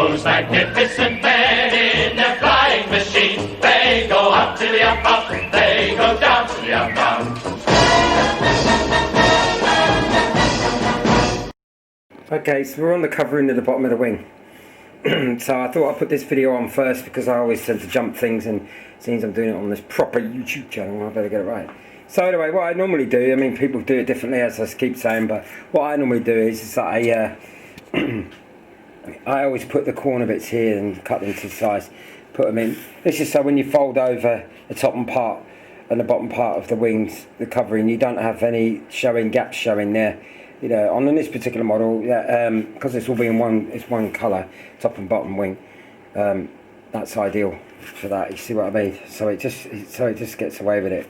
Those magnificent men in their flying machines, they go up to the up up, they go down to the up down. Okay, so we're on the covering of the bottom of the wing. So I thought I'd put this video on first because I always tend to jump things, and since I'm doing it on this proper YouTube channel, I better get it right. So anyway, what I normally do, I mean, people do it differently, as I keep saying, but what I normally do is that I always put the corner bits here and cut them to size, put them in. This is so when you fold over the top and part and the bottom part of the wings, the covering, you don't have any gaps showing there. You know, on this particular model, because this will be in one colour, top and bottom wing. That's ideal for that. You see what I mean? So it just gets away with it.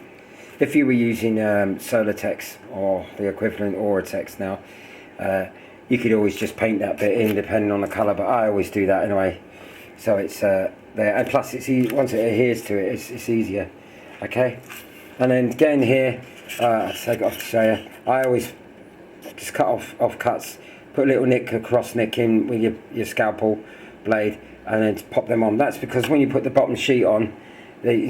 If you were using Solatex or the equivalent Oratex now, you could always just paint that bit in depending on the colour. But I always do that anyway. So it's there, and plus it's once it adheres to it, it's easier. Okay, and then again here, I'll take it off to show you. I always just cut off cuts, put a little cross nick in with your scalpel blade, and then pop them on. That's because when you put the bottom sheet on,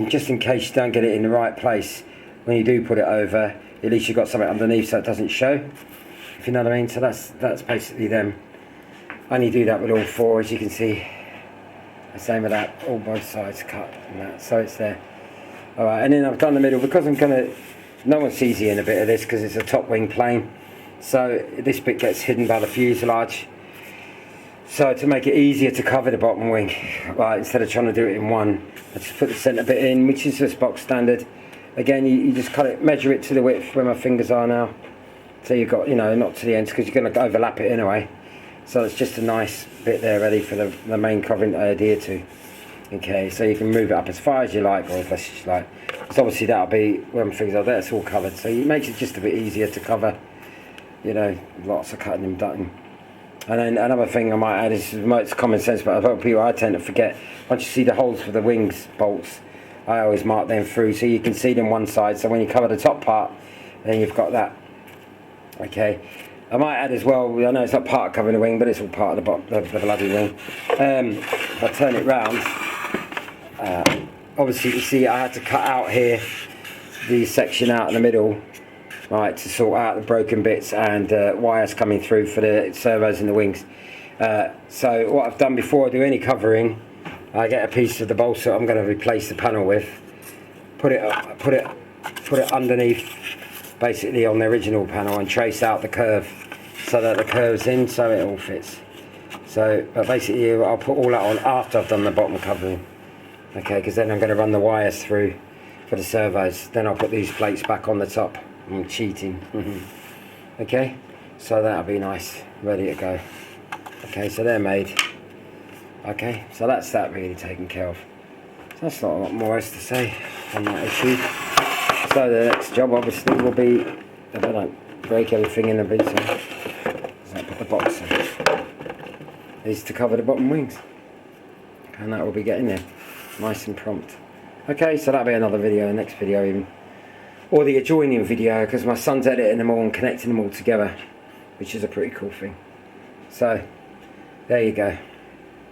just in case you don't get it in the right place, when you do put it over, at least you've got something underneath so it doesn't show, if you know what I mean. So that's basically them. I only do that with all four, as you can see. The same with that, all both sides cut and that, so it's there. Alright, and then I've done the middle because no one sees you in a bit of this because it's a top wing plane. So this bit gets hidden by the fuselage. So to make it easier to cover the bottom wing, right, instead of trying to do it in one, I just put the centre bit in, which is just box standard. Again, you just cut it, measure it to the width where my fingers are now. So you've got, you know, not to the ends because you're going to overlap it anyway. So it's just a nice bit there ready for the main covering to adhere to. Okay, so you can move it up as far as you like, or as less as you like. Because obviously that'll be where my fingers are there, it's all covered. So it makes it just a bit easier to cover. You know, lots of cutting and dutting. And then another thing I might add is, it's common sense, but a lot of people I tend to forget, once you see the holes for the wings bolts, I always mark them through so you can see them one side, so when you cover the top part, then you've got that. Okay, I might add as well, I know it's not part of covering the wing, but it's all part of the bloody wing. If I turn it round, obviously you see I had to cut out here, the section out in the middle, right, to sort out the broken bits and wires coming through for the servos and the wings. So what I've done before I do any covering, I get a piece of the bolster I'm going to replace the panel with, put it underneath, basically on the original panel, and trace out the curve so that the curve's in, so it all fits. So, but basically I'll put all that on after I've done the bottom covering. Okay, because then I'm going to run the wires through for the servos. Then I'll put these plates back on the top. I'm cheating. Okay, so that'll be nice, ready to go. Okay, so they're made. Okay, so that's that really taken care of. So that's not a lot more else to say on that issue. So the next job obviously will be, if I don't break everything in the bit, so I put the box in, is to cover the bottom wings. And that will be getting there, nice and prompt. Okay, so that'll be another video, next video even. Or the adjoining video, because my son's editing them all and connecting them all together, which is a pretty cool thing. So, there you go.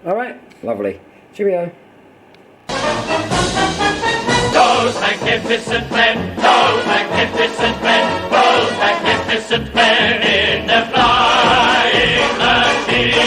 Alright, lovely. Cheerio. Those magnificent men, those magnificent men, those magnificent men in their flying machine.